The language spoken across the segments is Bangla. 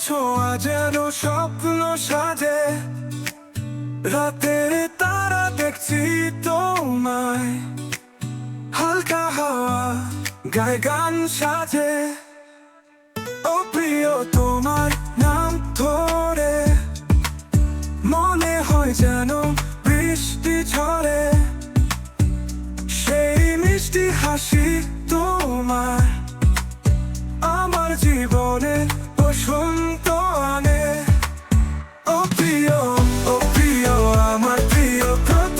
ছোঁয়া যেন স্বপ্ন সাজে, রাতের তারা দেখছি তোমায়, হালকা হাওয়া গায়ে গান সাজে। ও প্রিয় তোমার নাম ধরে মনে হয় যেন বৃষ্টি ঝরে, সেই মিষ্টি হাসি তোমার আমার জীবনে বসন্ত আনে। ও প্রিয় আমার প্রিয় ব্রত,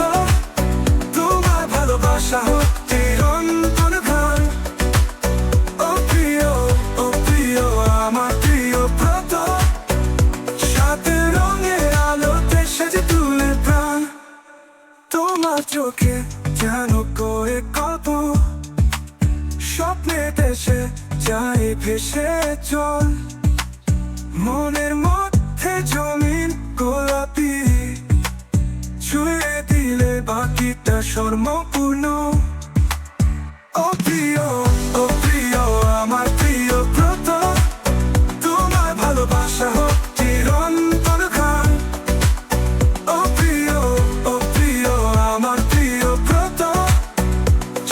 তোমার ভালোবাসা হোক চিরন্তন গান। ও প্রিয় আমার প্রিয় ব্রত, সাত রঙের আলোতে সেজে তুলে প্রাণ। তোমার চোখে যেন কয়েক গল্প, স্বপ্নে দেশে যায় ভেসে জল, মনের মধ্যে জমিন গোলাপি, ছুঁয়ে দিলে বাকিটা স্বর্ণপূর্ণ। ও প্রিয় আমার প্রিয় ব্রত, তোমার ভালোবাসা হোক চিরন্তন গান। ও প্রিয় আমার প্রিয় ব্রত,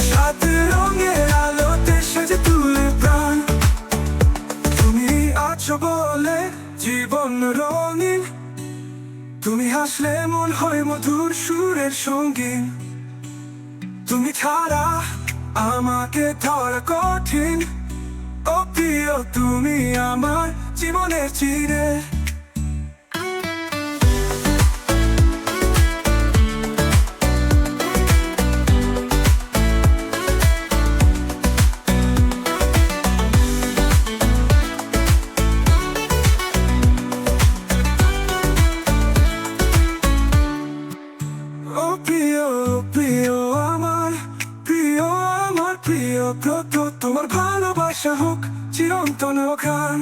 সাত রঙের আলোতে সেজে তুলে প্রাণ। তুমি আছো বলে জীবন রঙিন, তুমি হাসলে মন হয় মধুর সুরের সঙ্গীন। তুমি ছাড়া আমাকে ধরা কঠিন, ও প্রিয় তুমি আমার জীবনের চিরে। ও প্রিয় আমার প্রিয় ব্রত, তোমার ভালোবাসা হোক চিরন্তন গান।